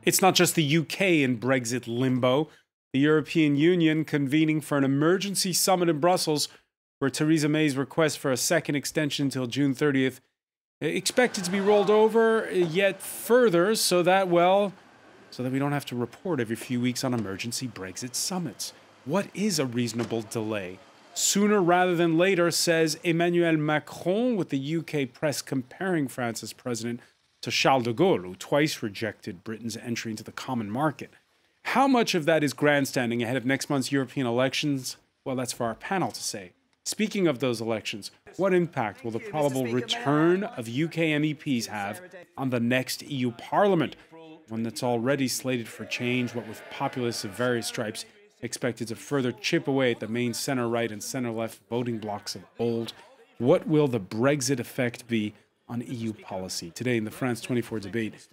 It's not just the UK in Brexit limbo. The European Union convening for an emergency summit in Brussels where Theresa May's request for a second extension until June 30th expected to be rolled over yet further so that we don't have to report every few weeks on emergency Brexit summits. What is a reasonable delay? Sooner rather than later, says Emmanuel Macron, with the UK press comparing France as president to Charles de Gaulle, who twice rejected Britain's entry into the common market. How much of that is grandstanding ahead of next month's European elections? Well, that's for our panel to say. Speaking of those elections, what impact will the probable return of UK MEPs have on the next EU Parliament, one that's already slated for change, what with populists of various stripes expected to further chip away at the main centre-right and centre-left voting blocs of old? What will the Brexit effect be on EU policy? Today in the France 24 debate,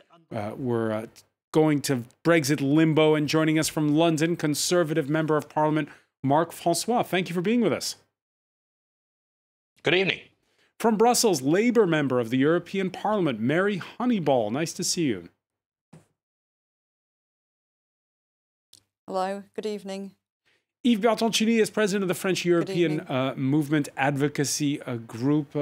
we're going to Brexit limbo, and joining us from London, Conservative Member of Parliament Marc François. Thank you for being with us. Good evening. From Brussels, Labour Member of the European Parliament Mary Honeyball. Nice to see you. Hello, good evening. Yves Bertoncini is president of the French European Movement Advocacy Group.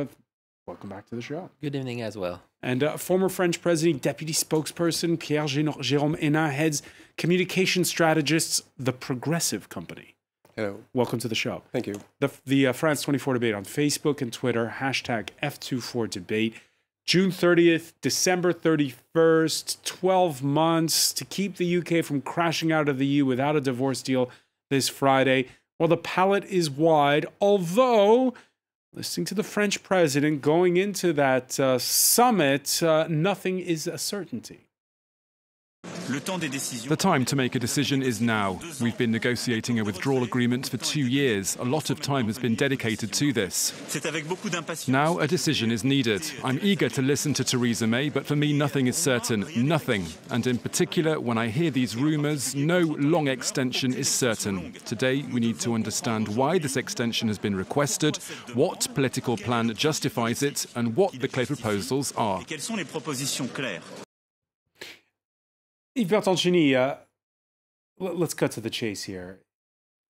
Welcome back to the show. Good evening as well. And former French president, deputy spokesperson Pierre Jérôme Hénin heads communication strategists, the Progressive Company. Hello. Welcome to the show. Thank you. The France 24 debate on Facebook and Twitter, hashtag F24debate. June 30th, December 31st, 12 months to keep the UK from crashing out of the EU without a divorce deal this Friday. Well, the palette is wide, although, listening to the French president going into that summit, nothing is a certainty. The time to make a decision is now. We've been negotiating a withdrawal agreement for 2 years. A lot of time has been dedicated to this. Now a decision is needed. I'm eager to listen to Theresa May, but for me nothing is certain. Nothing. And in particular, when I hear these rumours, no long extension is certain. Today we need to understand why this extension has been requested, what political plan justifies it, and what the clear proposals are. Yves Bertoncini, let's cut to the chase here.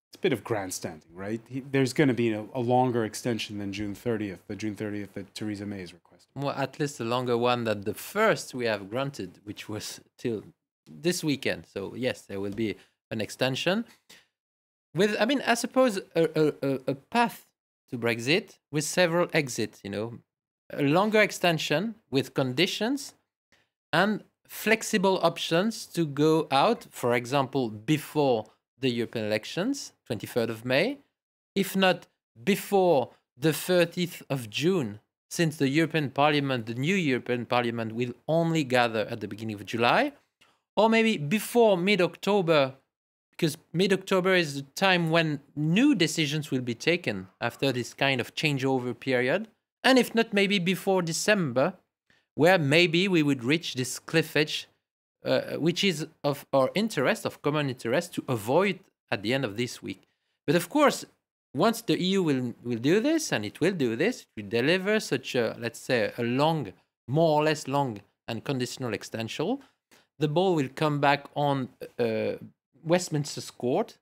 It's a bit of grandstanding, right? There's going to be a longer extension than June 30th, the June 30th that Theresa May is requesting. Well, at least a longer one than the first we have granted, which was till this weekend. So yes, there will be an extension. With, I suppose, a path to Brexit with several exits, a longer extension with conditions and flexible options to go out, for example, before the European elections, 23rd of May, if not before the 30th of June, since the European Parliament, the new European Parliament, will only gather at the beginning of July, or maybe before mid-October, because mid-October is the time when new decisions will be taken after this kind of changeover period, and if not, maybe before December, where maybe we would reach this cliff edge, which is of our interest, of common interest, to avoid at the end of this week. But of course, once the EU will do this, and it will do this, it will deliver such a, let's say, a long, more or less long and conditional extension, the ball will come back on Westminster's court,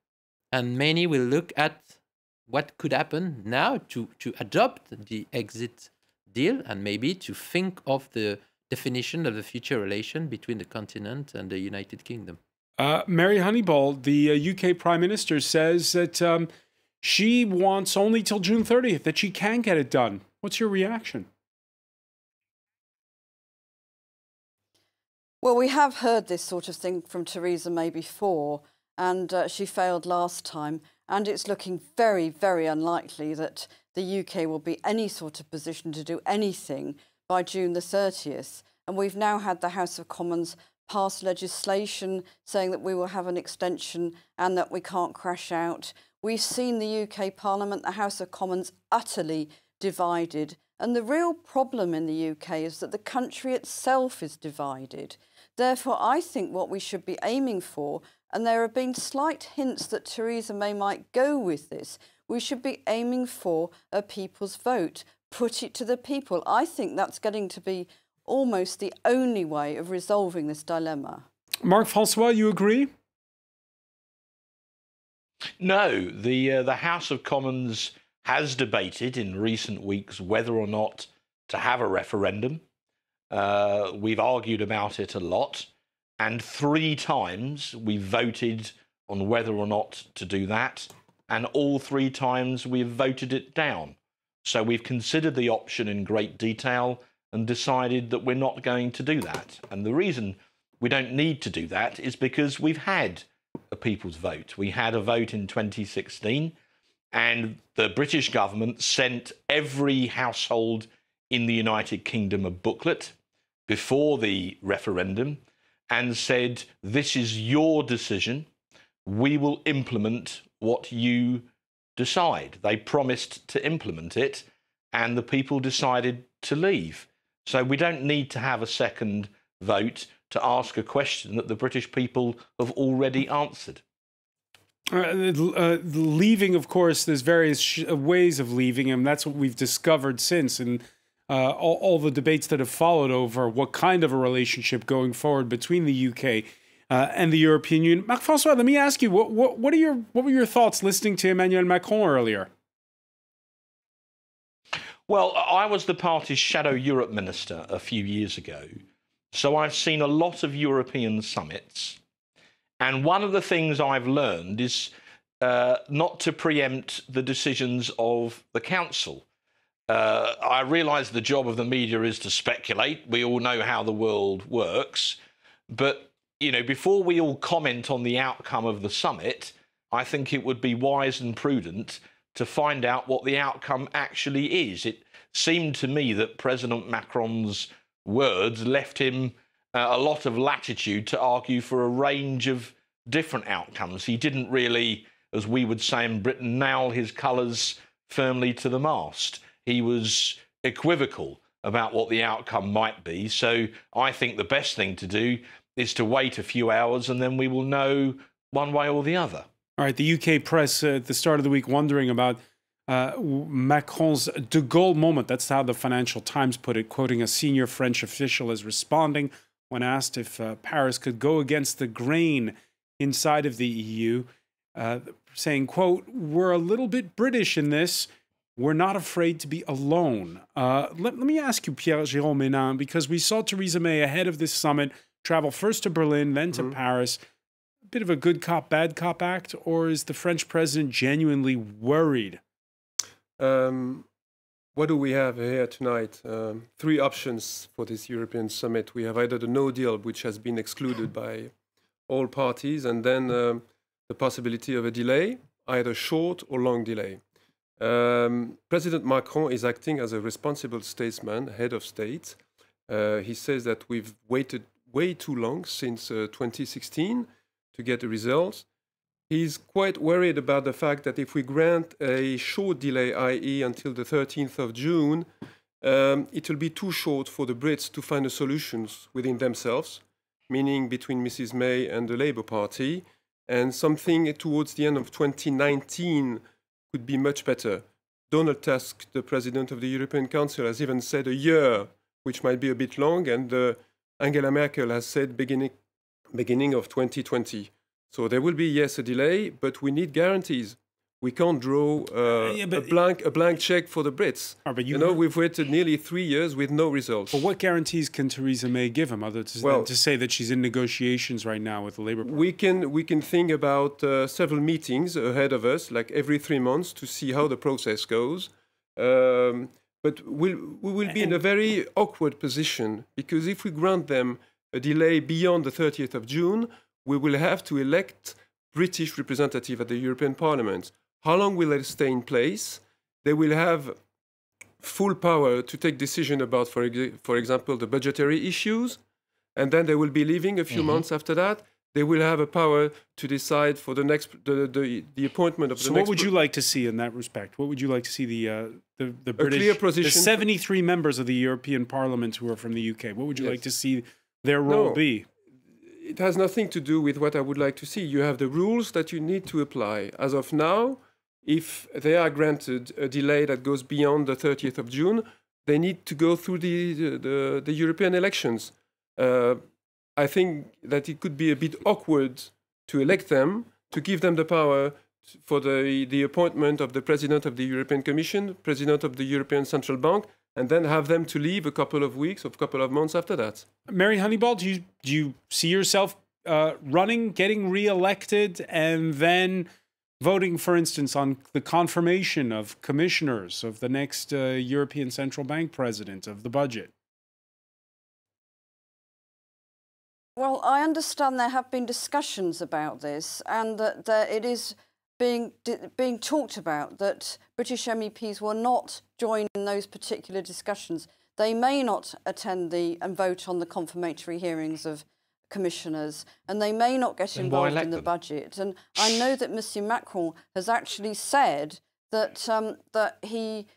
and many will look at what could happen now to adopt the exit deal and maybe to think of the definition of the future relation between the continent and the United Kingdom. Mary Honeyball, the UK Prime Minister, says that she wants only till June 30th, that she can get it done. What's your reaction? Well, we have heard this sort of thing from Theresa May before, and she failed last time. And it's looking very, very unlikely that the UK will be any sort of position to do anything by June the 30th. And we've now had the House of Commons pass legislation saying that we will have an extension and that we can't crash out. We've seen the UK Parliament, the House of Commons, utterly divided. And the real problem in the UK is that the country itself is divided. Therefore, I think what we should be aiming for, and there have been slight hints that Theresa May might go with this, we should be aiming for a people's vote. Put it to the people. I think that's getting to be almost the only way of resolving this dilemma. Marc-François, you agree? No, the House of Commons has debated in recent weeks whether or not to have a referendum. We've argued about it a lot, and 3 times we voted on whether or not to do that, and all 3 times we've voted it down. So we've considered the option in great detail and decided that we're not going to do that. And the reason we don't need to do that is because we've had a people's vote. We had a vote in 2016, and the British government sent every household in the United Kingdom a booklet before the referendum and said, this is your decision. We will implement what you decide. They promised to implement it, and the people decided to leave. So we don't need to have a second vote to ask a question that the British people have already answered. Leaving, of course, there's various ways of leaving, and that's what we've discovered since. And all the debates that have followed over what kind of a relationship going forward between the UK and the European Union. Marc-François, let me ask you, what were your thoughts listening to Emmanuel Macron earlier? Well, I was the party's shadow Europe minister a few years ago, so I've seen a lot of European summits. And one of the things I've learned is not to preempt the decisions of the Council. I realise the job of the media is to speculate. We all know how the world works. But, you know, before we all comment on the outcome of the summit, I think it would be wise and prudent to find out what the outcome actually is. It seemed to me that President Macron's words left him a lot of latitude to argue for a range of different outcomes. He didn't really, as we would say in Britain, nail his colours firmly to the mast. He was equivocal about what the outcome might be. So I think the best thing to do is to wait a few hours, and then we will know one way or the other. All right, the UK press at the start of the week wondering about Macron's de Gaulle moment. That's how the Financial Times put it, quoting a senior French official as responding when asked if Paris could go against the grain inside of the EU, saying, quote, "We're a little bit British in this. We're not afraid to be alone." Let me ask you, Pierre-Jérôme Hénin, because we saw Theresa May ahead of this summit travel first to Berlin, then to Paris. A bit of a good cop, bad cop act, or is the French president genuinely worried? What do we have here tonight? 3 options for this European summit. We have either the no deal, which has been excluded by all parties, and then the possibility of a delay, either short or long delay. President Macron is acting as a responsible statesman, head of state. He says that we've waited way too long since 2016 to get the results. He's quite worried about the fact that if we grant a short delay, i.e. until the 13th of June, it will be too short for the Brits to find the solutions within themselves, meaning between Mrs. May and the Labour Party, and something towards the end of 2019 could be much better. Donald Tusk, the president of the European Council, has even said a year, which might be a bit long, and Angela Merkel has said beginning of 2020. So there will be, yes, a delay, but we need guarantees. We can't draw a blank check for the Brits. But we've waited nearly 3 years with no results. But what guarantees can Theresa May give him, other than to say that she's in negotiations right now with the Labour Party? We can think about several meetings ahead of us, like every 3 months, to see how the process goes. But we will be in a very awkward position, because if we grant them a delay beyond the 30th of June, we will have to elect British representatives at the European Parliament. How long will they stay in place? They will have full power to take decision about, for example, the budgetary issues, and then they will be leaving a few months after that. They will have a power to decide for the next the appointment of the next. So, what would you like to see in that respect? What would you like to see the British, clear position, the 73 members of the European Parliament who are from the UK? What would you like to see their role be? It has nothing to do with what I would like to see. You have the rules that you need to apply. As of now, if they are granted a delay that goes beyond the 30th of June, they need to go through the European elections. I think that it could be a bit awkward to elect them, to give them the power for the appointment of the President of the European Commission, President of the European Central Bank, and then have them to leave a couple of weeks or a couple of months after that. Mary Honeyball, do you see yourself running, getting re-elected, and then voting, for instance, on the confirmation of commissioners, of the next European Central Bank president, of the budget? Well, I understand there have been discussions about this, and that it is being talked about that British MEPs will not join in those particular discussions. They may not attend and vote on the confirmatory hearings of commissioners, and they may not get involved in the budget. And I know that Monsieur Macron has actually said that that he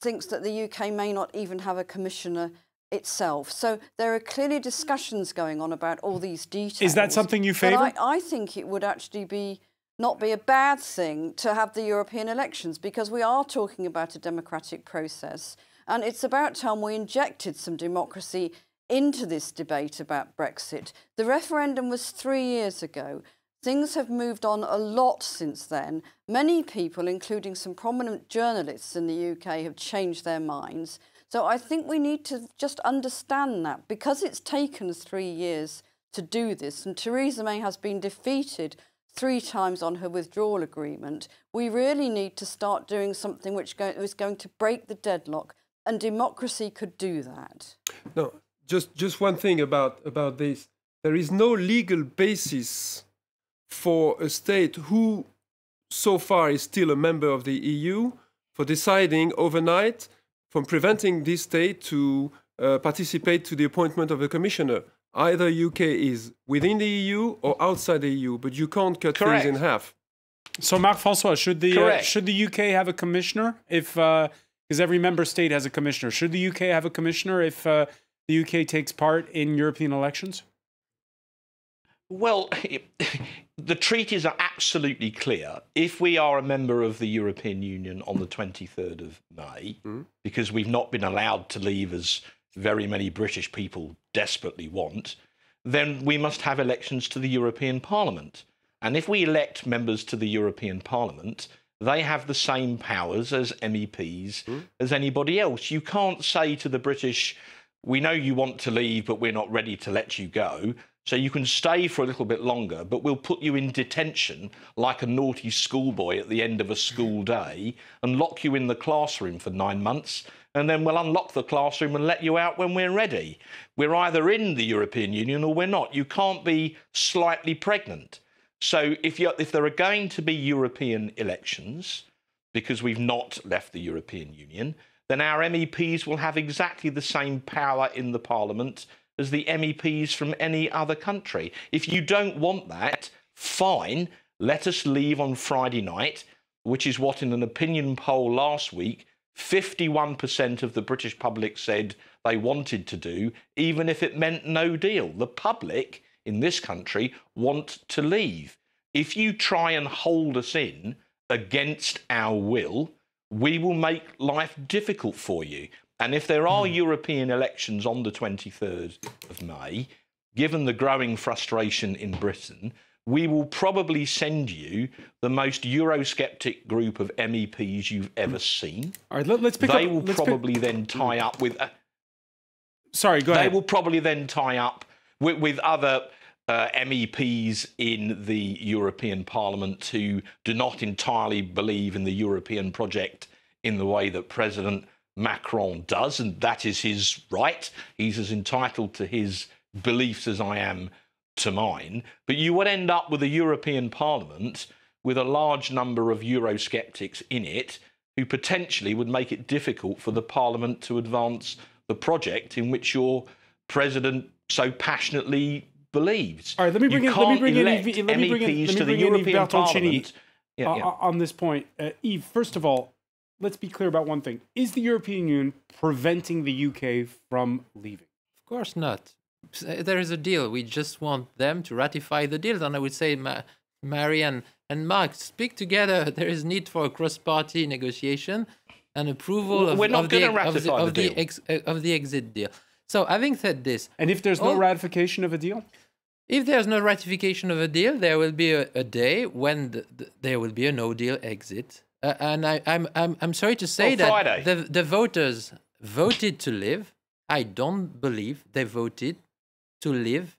thinks that the UK may not even have a commissioner itself. So there are clearly discussions going on about all these details. Is that something you favour? But I think it would actually not be a bad thing to have the European elections, because we are talking about a democratic process, and it's about time we injected some democracy into this debate about Brexit. The referendum was 3 years ago. Things have moved on a lot since then. Many people, including some prominent journalists in the UK, have changed their minds. So I think we need to just understand that, because it's taken us 3 years to do this, and Theresa May has been defeated 3 times on her withdrawal agreement, we really need to start doing something which is going to break the deadlock, and democracy could do that. No, just one thing about this. There is no legal basis for a state who so far is still a member of the EU for deciding overnight from preventing this state to participate to the appointment of a commissioner. Either UK is within the EU or outside the EU, but you can't cut things in half. So, Marc-François, should the UK have a commissioner if, because every member state has a commissioner, should the UK have a commissioner if the UK takes part in European elections? Well, the treaties are absolutely clear. If we are a member of the European Union on the 23rd of May, because we've not been allowed to leave as very many British people desperately want, then we must have elections to the European Parliament. And if we elect members to the European Parliament, they have the same powers as MEPs as anybody else. You can't say to the British, we know you want to leave, but we're not ready to let you go. So you can stay for a little bit longer, but we'll put you in detention like a naughty schoolboy at the end of a school day and lock you in the classroom for 9 months, and then we'll unlock the classroom and let you out when we're ready. We're either in the European Union or we're not. You can't be slightly pregnant. So if there are going to be European elections, because we've not left the European Union, then our MEPs will have exactly the same power in the Parliament as the MEPs from any other country. If you don't want that, fine, let us leave on Friday night, which is what in an opinion poll last week, 51% of the British public said they wanted to do, even if it meant no deal. The public in this country want to leave. If you try and hold us in against our will, we will make life difficult for you. And if there are European elections on the 23rd of May, given the growing frustration in Britain, we will probably send you the most Eurosceptic group of MEPs you've ever seen. All right, let's pick They up. will probably then tie up with... Sorry, go ahead. They will probably then tie up with other MEPs in the European Parliament who do not entirely believe in the European project in the way that President Macron does, and that is his right. He's as entitled to his beliefs as I am to mine. But you would end up with a European Parliament with a large number of Eurosceptics in it who potentially would make it difficult for the Parliament to advance the project in which your president so passionately believes. All right, let me bring in MEPs to the European Parliament on this point. Yves, first of all, let's be clear about one thing. Is the European Union preventing the UK from leaving? Of course not. There is a deal. We just want them to ratify the deal. And I would say, Mary and Mark, speak together. There is need for a cross-party negotiation and approval of the exit deal. So having said this... And if there's no ratification of a deal? If there's no ratification of a deal, there will be a day when there will be a no-deal exit. And I'm sorry to say that the voters voted to leave. I don't believe they voted to live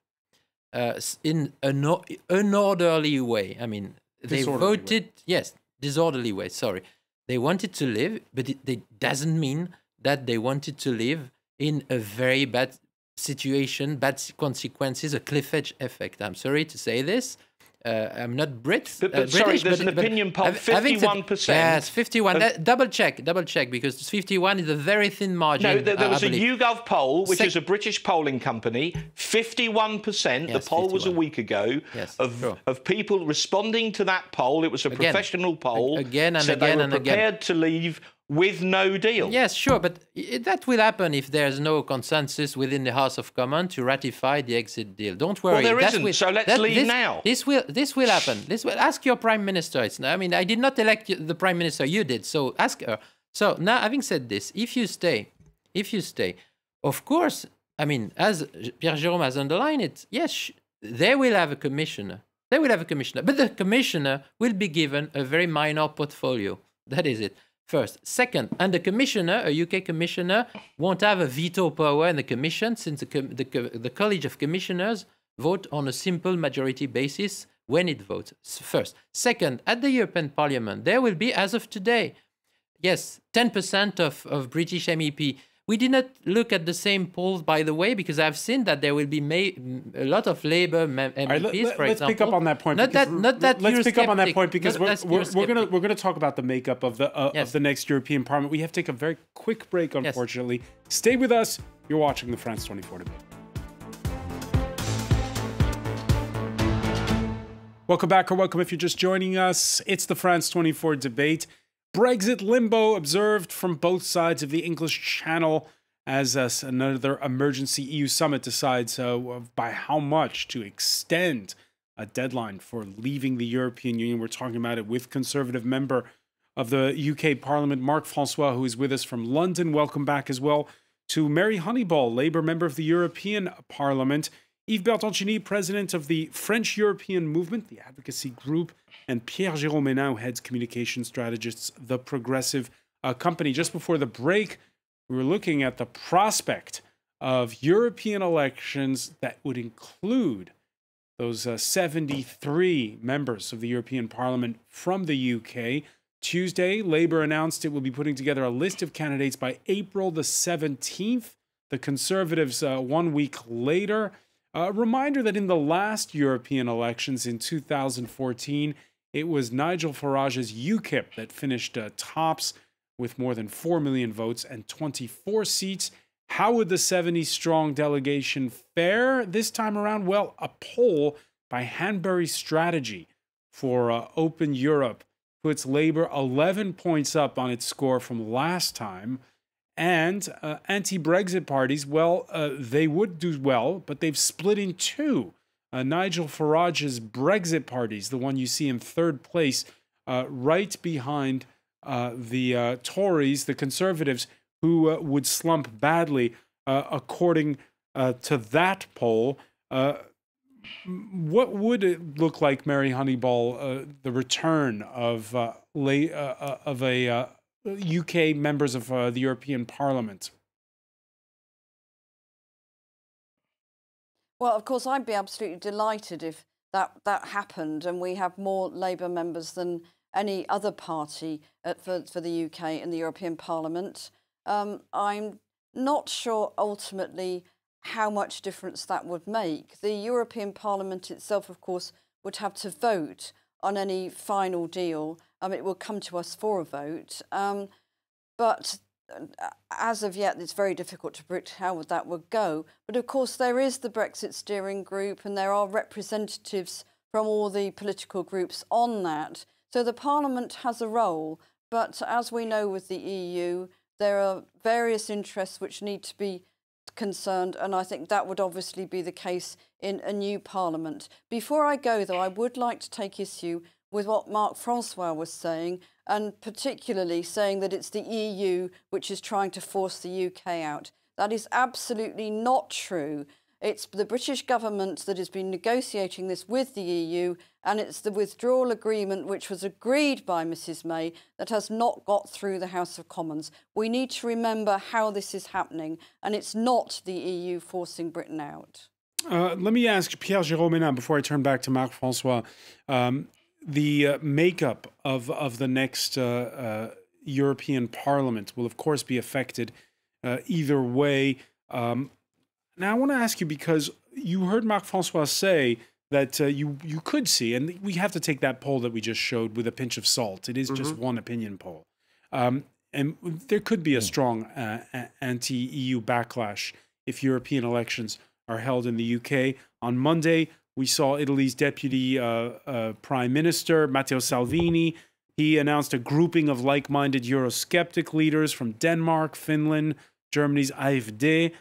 in an unorderly way. I mean, they voted, yes, disorderly way, sorry. They wanted to live, but it doesn't mean that they wanted to live in a very bad situation, bad consequences, a cliff edge effect. I'm sorry to say this. I'm not British. But sorry, there's an opinion poll, 51%. Yes, 51. Double check, because 51 is a very thin margin. No, there was a YouGov poll, which is a British polling company. 51%, the poll 51. Was a week ago, of people responding to that poll. It was a professional poll. Again and said again they were and prepared to leave with no deal. Yes, sure, but that will happen if there's no consensus within the House of Commons to ratify the exit deal. Don't worry. Well, there isn't, so let's leave now. This will happen. Ask your Prime Minister. I mean, I did not elect the Prime Minister, you did, so ask her. So now, having said this, if you stay, of course, I mean, as Pierre-Jérôme has underlined it, yes, they will have a commissioner. But the commissioner will be given a very minor portfolio. That is it. First. Second, and the commissioner, a UK commissioner, won't have a veto power in the commission since the College of Commissioners vote on a simple majority basis when it votes. First. Second, at the European Parliament, there will be, as of today, yes, 10% of British MEP. We did not look at the same polls, by the way, because I've seen that there will be a lot of Labour MEPs, for example. Let's pick up on that point. Let's pick up on that point because we're gonna talk about the makeup of the next European Parliament. We have to take a very quick break, unfortunately. Yes. Stay with us. You're watching the France 24 debate. Welcome back, or welcome if you're just joining us. It's the France 24 debate. Brexit limbo observed from both sides of the English Channel as another emergency EU summit decides by how much to extend a deadline for leaving the European Union. We're talking about it with Conservative member of the UK Parliament, Marc Francois, who is with us from London. Welcome back as well to Mary Honeyball, Labour member of the European Parliament, Yves Bertoncini, president of the French European Movement, the advocacy group, and Pierre-Jérôme now heads communication strategists, the Progressive Company. Just before the break, we were looking at the prospect of European elections that would include those 73 members of the European Parliament from the UK. Tuesday, Labour announced it will be putting together a list of candidates by April the 17th. The Conservatives 1 week later. A reminder that in the last European elections in 2014, it was Nigel Farage's UKIP that finished tops with more than 4 million votes and 24 seats. How would the 70-strong delegation fare this time around? Well, a poll by Hanbury Strategy for Open Europe puts Labour 11 points up on its score from last time. And anti-Brexit parties, well, they would do well, but they've split in two. Nigel Farage's Brexit parties, the one you see in third place, right behind the Tories, the Conservatives, who would slump badly, according to that poll. What would it look like, Mary Honeyball, the return of UK members of the European Parliament? Well, of course, I'd be absolutely delighted if that happened and we have more Labour members than any other party for the UK in the European Parliament. I'm not sure ultimately how much difference that would make. The European Parliament itself, of course, would have to vote on any final deal. It will come to us for a vote. But as of yet, it's very difficult to predict how that would go. But of course, there is the Brexit steering group and there are representatives from all the political groups on that. So the Parliament has a role. But as we know with the EU, there are various interests which need to be concerned. And I think that would obviously be the case in a new Parliament. Before I go, though, I would like to take issue with what Marc Francois was saying, and particularly saying that it's the EU which is trying to force the UK out. That is absolutely not true. It's the British government that has been negotiating this with the EU, and it's the withdrawal agreement which was agreed by Mrs May that has not got through the House of Commons. We need to remember how this is happening, and it's not the EU forcing Britain out. Let me ask Pierre Giraud before I turn back to Marc-François. The makeup of the next European Parliament will, of course, be affected either way. Now, I want to ask you, because you heard Marc-François say that you could see, and we have to take that poll that we just showed with a pinch of salt. It is just one opinion poll. And there could be a strong anti-EU backlash if European elections are held in the UK. On Monday, we saw Italy's deputy prime minister, Matteo Salvini. He announced a grouping of like-minded Eurosceptic leaders from Denmark, Finland, Germany's AfD.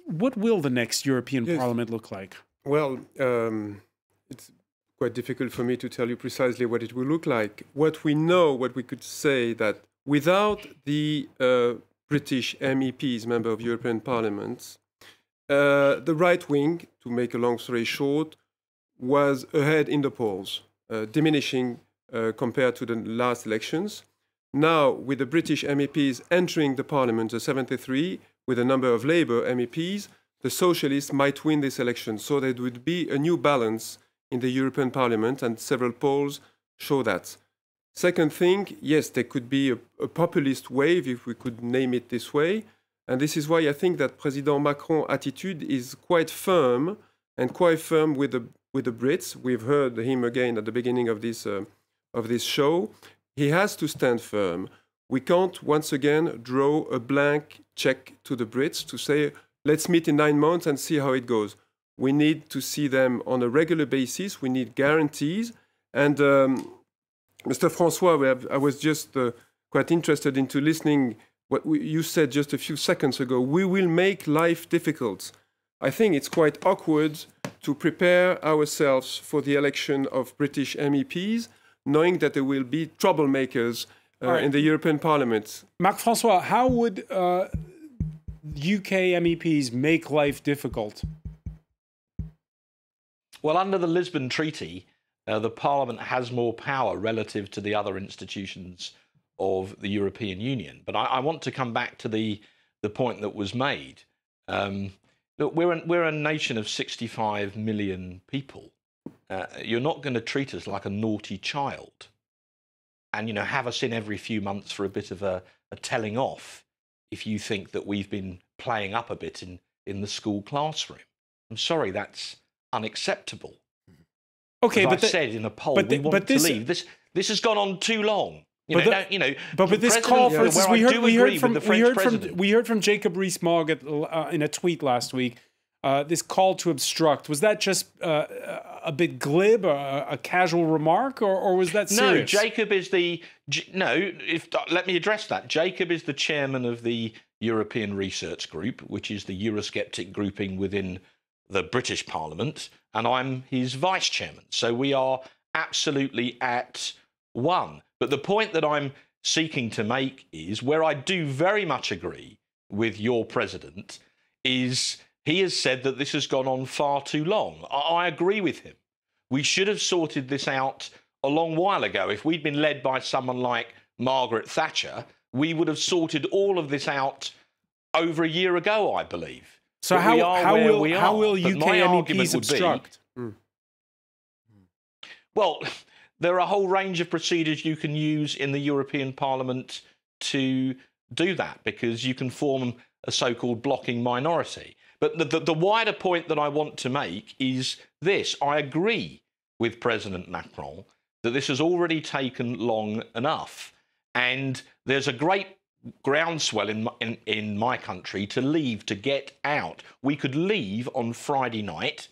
What will the next European Parliament look like? Well, it's quite difficult for me to tell you precisely what it will look like. What we know, what we could say, that without the British MEPs, member of European Parliament, the right wing, to make a long story short, was ahead in the polls, diminishing compared to the last elections. Now, with the British MEPs entering the Parliament, the 73, with a number of Labour MEPs, the Socialists might win this election. So there would be a new balance in the European Parliament, and several polls show that. Second thing, yes, there could be a populist wave, if we could name it this way. And this is why I think that President Macron's attitude is quite firm, and quite firm with the Brits. We've heard him again at the beginning of this show. He has to stand firm. We can't once again draw a blank check to the Brits to say, let's meet in 9 months and see how it goes. We need to see them on a regular basis. We need guarantees. And Mr. François, I was just quite interested into listening what you said just a few seconds ago. We will make life difficult. I think it's quite awkward to prepare ourselves for the election of British MEPs, knowing that there will be troublemakers in the European Parliament. Marc-François, how would UK MEPs make life difficult? Well, under the Lisbon Treaty, the Parliament has more power relative to the other institutions of the European Union. But I want to come back to the point that was made. Look, we're a nation of 65 million people. You're not going to treat us like a naughty child and, you know, have us in every few months for a bit of a telling off if you think that we've been playing up a bit in the school classroom. I'm sorry, that's unacceptable. Okay, as I said in a poll, we want to leave. This has gone on too long. But with this call, for instance, we heard from Jacob Rees-Mogg in a tweet last week. This call to obstruct, was that just a bit glib, a casual remark, or was that serious? No, Jacob is let me address that. Jacob is the chairman of the European Research Group, which is the Eurosceptic grouping within the British Parliament, and I'm his vice chairman. So we are absolutely at one. But the point that I'm seeking to make is, where I do very much agree with your president, is he has said that this has gone on far too long. I agree with him. We should have sorted this out a long while ago. If we'd been led by someone like Margaret Thatcher, we would have sorted all of this out over a year ago, I believe. So how will UK MEPs obstruct? Well, there are a whole range of procedures you can use in the European Parliament to do that, because you can form a so-called blocking minority. But the wider point that I want to make is this. I agree with President Macron that this has already taken long enough. And there's a great groundswell in my country to leave, to get out. We could leave on Friday night.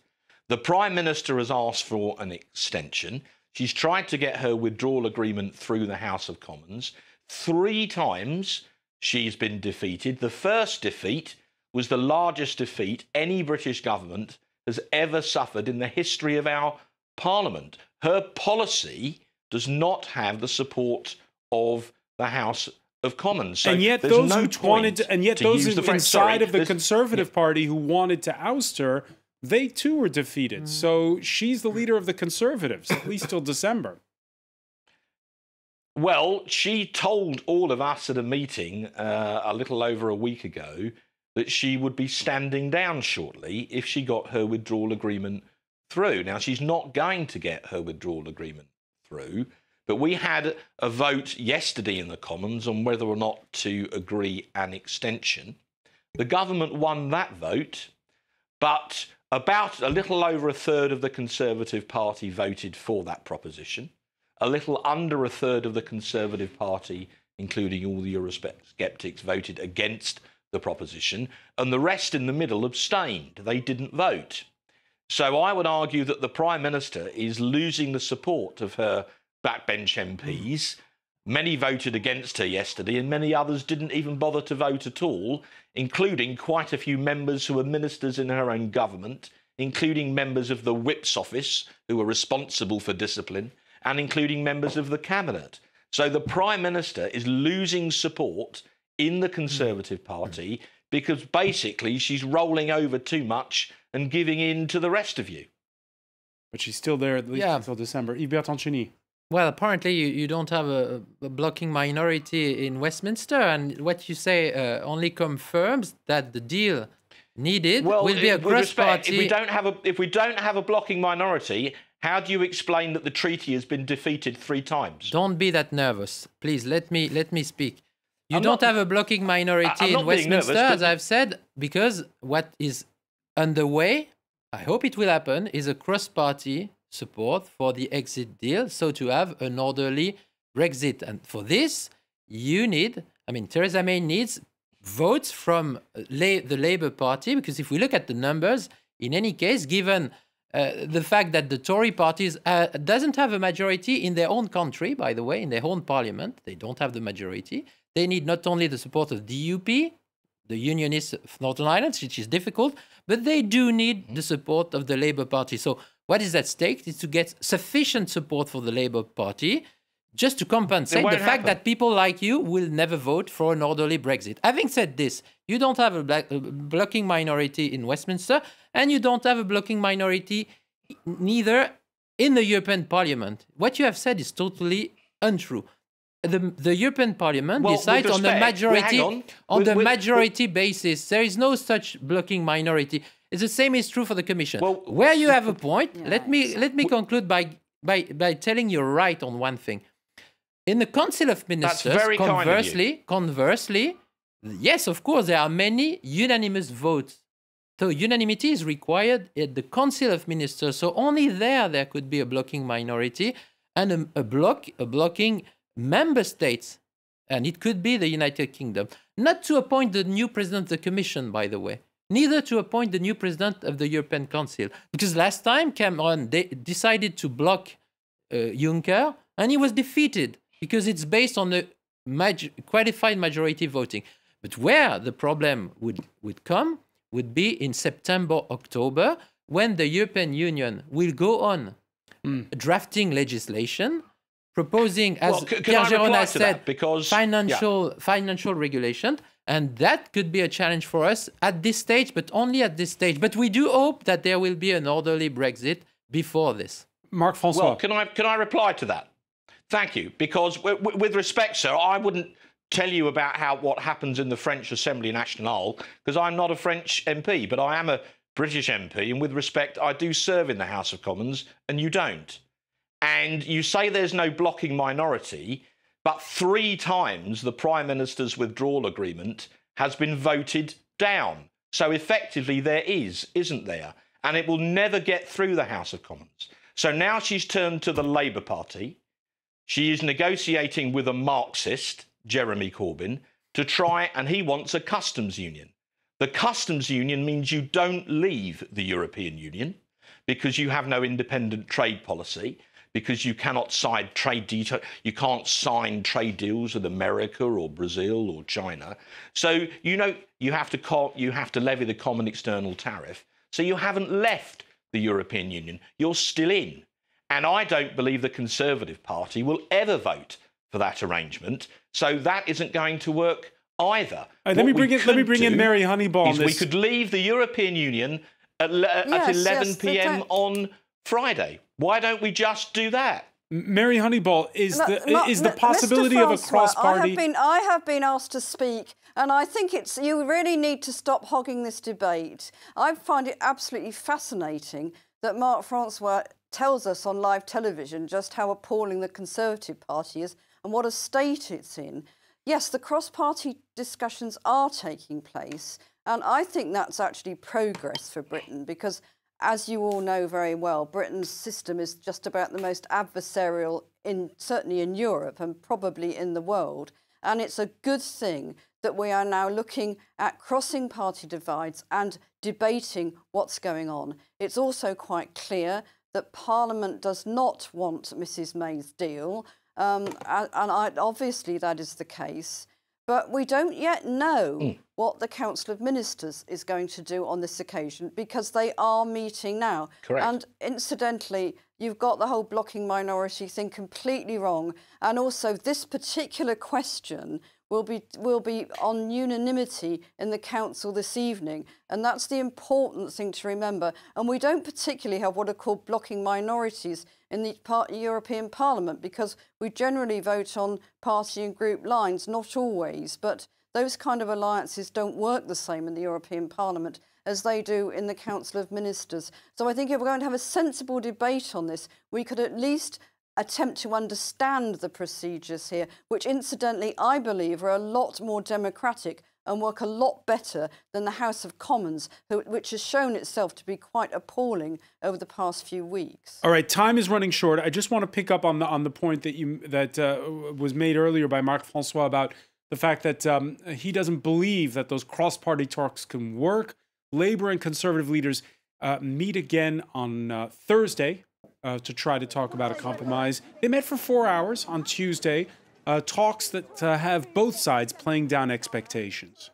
The Prime Minister has asked for an extension. She's tried to get her withdrawal agreement through the House of Commons. 3 times she's been defeated. The first defeat was the largest defeat any British government has ever suffered in the history of our Parliament. Her policy does not have the support of the House of Commons. So and yet there's those no who point wanted to, and yet to those use the French, inside of the there's- Conservative Party who wanted to oust her, they too were defeated. So she's the leader of the Conservatives, at least till December. Well, she told all of us at a meeting a little over a week ago that she would be standing down shortly if she got her withdrawal agreement through. Now, she's not going to get her withdrawal agreement through, but we had a vote yesterday in the Commons on whether or not to agree an extension. The government won that vote, but about a little over a third of the Conservative Party voted for that proposition. A little under a third of the Conservative Party, including all the Eurosceptics, voted against the proposition, and the rest in the middle abstained. They didn't vote. So I would argue that the Prime Minister is losing the support of her backbench MPs. Many voted against her yesterday, and many others didn't even bother to vote at all, including quite a few members who are ministers in her own government, including members of the Whip's office who are responsible for discipline, and including members of the Cabinet. So the Prime Minister is losing support in the Conservative Party because basically she's rolling over too much and giving in to the rest of you. But she's still there at least until December. Yves Bertoncini. Well, apparently you don't have a blocking minority in Westminster, and what you say only confirms that the deal needed will be a cross-party. If we don't have a blocking minority, how do you explain that the treaty has been defeated 3 times? Don't be that nervous, please. Let me speak. You don't have a blocking minority in Westminster, as I've said, because what is underway, I hope it will happen, is a cross-party support for the exit deal, so to have an orderly Brexit. And for this, you need, Theresa May needs votes from the Labour Party, because if we look at the numbers, in any case, given the fact that the Tory parties doesn't have a majority in their own country, by the way, in their own parliament, they don't have the majority. They need not only the support of DUP, the Unionists of Northern Ireland, which is difficult, but they do need the support of the Labour Party. So what is at stake is to get sufficient support for the Labour Party just to compensate the fact that people like you will never vote for an orderly Brexit. Having said this, you don't have a blocking minority in Westminster, and you don't have a blocking minority neither in the European Parliament. What you have said is totally untrue. The European Parliament decides on the majority basis. There is no such blocking minority. It's the same is true for the Commission. Where you have a point, let me conclude by telling you right on one thing. In the Council of Ministers, conversely, yes, of course, there are many unanimous votes. So unanimity is required at the Council of Ministers. So only there could be a blocking minority and a blocking member states. And it could be the United Kingdom. Not to appoint the new president of the Commission, by the way. Neither to appoint the new president of the European Council. Because last time Cameron decided to block Juncker, and he was defeated because it's based on the qualified majority voting. But where the problem would come would be in September, October, when the European Union will go on drafting legislation, proposing, as Pierre Géron has said, financial regulation. And that could be a challenge for us at this stage, but only at this stage. But we do hope that there will be an orderly Brexit before this. Marc-François. Well, can I reply to that? Thank you. Because with respect, sir, I wouldn't tell you about what happens in the French Assembly Nationale, because I'm not a French MP, but I am a British MP. And with respect, I do serve in the House of Commons, and you don't. And you say there's no blocking minority, but 3 times the Prime Minister's withdrawal agreement has been voted down. So effectively there isn't there? And it will never get through the House of Commons. So now she's turned to the Labour Party. She is negotiating with a Marxist, Jeremy Corbyn, to try, and he wants a customs union. The customs union means you don't leave the European Union because you have no independent trade policy, because you cannot sign you can't sign trade deals with America or Brazil or China. So you have to levy the common external tariff. So you haven't left the European Union. You're still in. And I don't believe the Conservative Party will ever vote for that arrangement. So that isn't going to work either. Let me bring in Mary Honeyball on this. We could leave the European Union at 11 p.m. on Friday. Why don't we just do that? Mary Honeyball, is the possibility of a cross-party... I have been asked to speak, and I think you really need to stop hogging this debate. I find it absolutely fascinating that Marc Francois tells us on live television just how appalling the Conservative Party is and what a state it's in. Yes, the cross-party discussions are taking place, and I think that's actually progress for Britain because, as you all know very well, Britain's system is just about the most adversarial, certainly in Europe and probably in the world. And it's a good thing that we are now looking at crossing party divides and debating what's going on. It's also quite clear that Parliament does not want Mrs May's deal, obviously that is the case. But we don't yet know what the Council of Ministers is going to do on this occasion because they are meeting now. Correct. And incidentally, you've got the whole blocking minority thing completely wrong. And also this particular question will be on unanimity in the Council this evening. And that's the important thing to remember. And we don't particularly have what are called blocking minorities in the European Parliament because we generally vote on party and group lines, not always, but those kind of alliances don't work the same in the European Parliament as they do in the Council of Ministers. So I think if we're going to have a sensible debate on this, we could at least attempt to understand the procedures here, which incidentally I believe are a lot more democratic and work a lot better than the House of Commons, which has shown itself to be quite appalling over the past few weeks. All right, time is running short. I just want to pick up on the point that was made earlier by Marc Francois about the fact that he doesn't believe that those cross-party talks can work. Labour and Conservative leaders meet again on Thursday to try to talk about a compromise. They met for 4 hours on Tuesday. Talks that have both sides playing down expectations.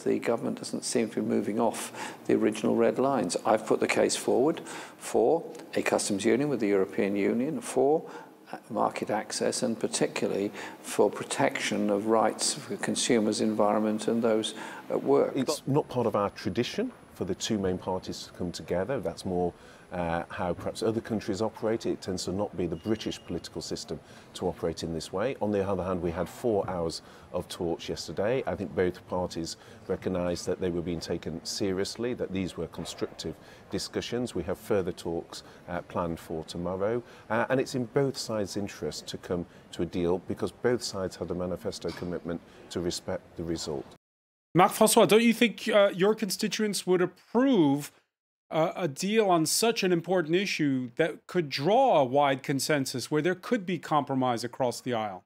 The government doesn't seem to be moving off the original red lines. I've put the case forward for a customs union with the European Union, for market access, and particularly for protection of rights for consumers, environment, and those at work. It's not part of our tradition for the two main parties to come together. That's more how perhaps other countries operate. It tends to not be the British political system to operate in this way. On the other hand, we had 4 hours of talks yesterday. I think both parties recognised that they were being taken seriously, that these were constructive discussions. We have further talks planned for tomorrow. And it's in both sides' interest to come to a deal because both sides had a manifesto commitment to respect the result. Marc Francois, don't you think your constituents would approve a deal on such an important issue that could draw a wide consensus where there could be compromise across the aisle?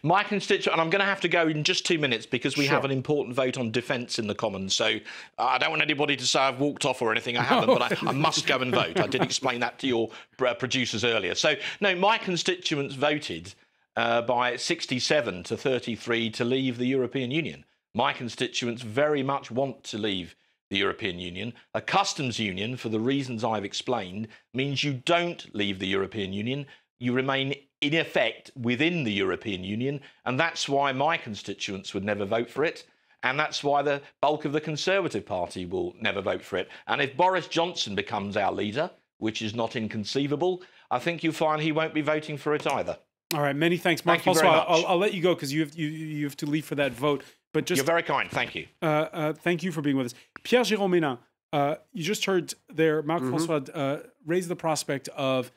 My constituent, and I'm going to have to go in just 2 minutes because we have an important vote on defence in the Commons. So I don't want anybody to say I've walked off or anything. I haven't, but I must go and vote. I did explain that to your producers earlier. So, no, my constituents voted by 67 to 33 to leave the European Union. My constituents very much want to leave the European Union. A customs union, for the reasons I've explained, means you don't leave the European Union. You remain, in effect, within the European Union, and that's why my constituents would never vote for it, and that's why the bulk of the Conservative Party will never vote for it. And if Boris Johnson becomes our leader, which is not inconceivable, I think you'll find he won't be voting for it either. All right, many thanks, Marc Francois. I'll let you go because you have to leave for that vote. But just, you're very kind. Thank you. Thank you for being with us. Pierre-Jérôme Ménard, you just heard there Marc Francois raise the prospect of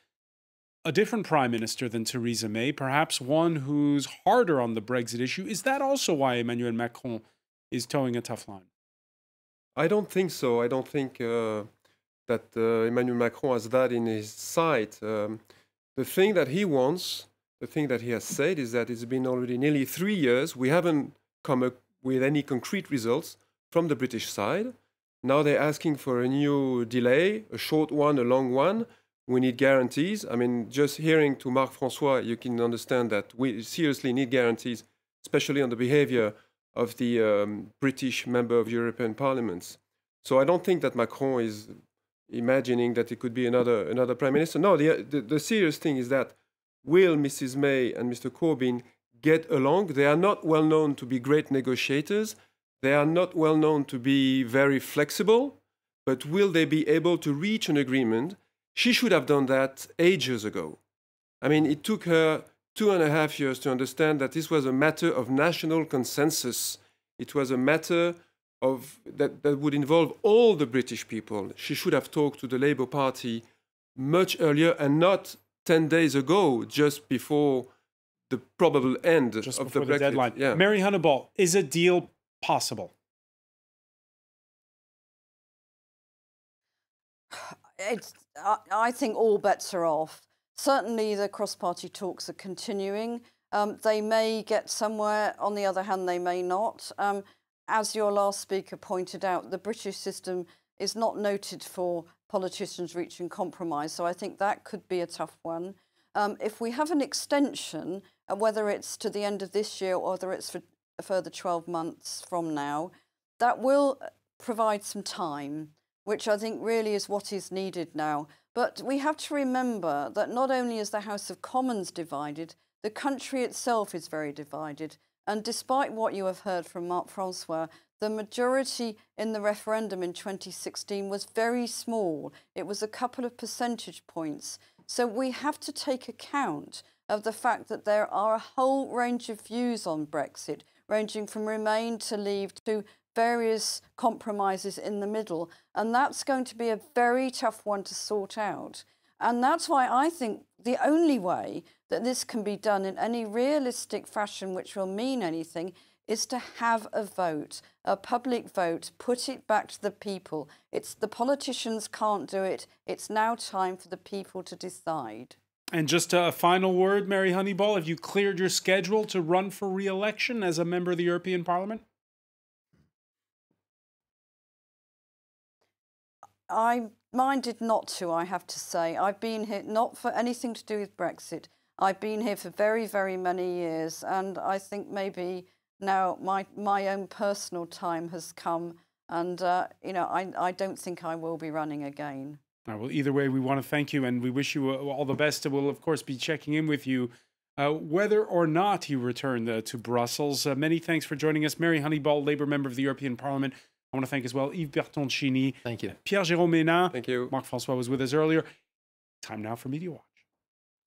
a different prime minister than Theresa May, perhaps one who's harder on the Brexit issue. Is that also why Emmanuel Macron is towing a tough line? I don't think so. I don't think that Emmanuel Macron has that in his sight. The thing that he wants, the thing that he has said is that it's been already nearly 3 years. We haven't come up with any concrete results from the British side. Now they're asking for a new delay, a short one, a long one. We need guarantees. I mean, just hearing to Marc Francois, you can understand that we seriously need guarantees, especially on the behavior of the British member of European Parliament. So I don't think that Macron is imagining that it could be another prime minister. No, the serious thing is that will Mrs. May and Mr. Corbyn get along? They are not well known to be great negotiators. They are not well known to be very flexible, but will they be able to reach an agreement? She should have done that ages ago. I mean, it took her 2.5 years to understand that this was a matter of national consensus. It was a matter of that would involve all the British people. She should have talked to the Labour Party much earlier and not 10 days ago, just before the probable end just of before the Brexit deadline. Yeah. Mary Honeyball, is a deal possible? I think all bets are off. Certainly the cross-party talks are continuing. They may get somewhere, on the other hand, they may not. As your last speaker pointed out, the British system is not noted for politicians reaching compromise, so I think that could be a tough one. If we have an extension, whether it's to the end of this year or whether it's for a further 12 months from now, that will provide some time, which I think really is what is needed now. But we have to remember that not only is the House of Commons divided, the country itself is very divided. And despite what you have heard from Marc-Francois, the majority in the referendum in 2016 was very small. It was a couple of percentage points. So we have to take account of the fact that there are a whole range of views on Brexit, ranging from Remain to Leave to various compromises in the middle. And that's going to be a very tough one to sort out. And that's why I think the only way that this can be done in any realistic fashion which will mean anything is to have a vote, a public vote, put it back to the people. It's the politicians can't do it. It's now time for the people to decide. And just a final word, Mary Honeyball, have you cleared your schedule to run for re-election as a member of the European Parliament? I minded not to, I have to say. I've been here not for anything to do with Brexit. I've been here for very, very many years, and I think maybe now my own personal time has come, and you know, I don't think I will be running again. Well, either way, we want to thank you, and we wish you all the best. We'll, of course, be checking in with you whether or not you return to Brussels. Many thanks for joining us. Mary Honeyball, Labour member of the European Parliament. I want to thank as well Yves Bertoncini. Thank you. Pierre-Jérôme Hénin. Thank you. Marc-Francois was with us earlier. Time now for Media Watch.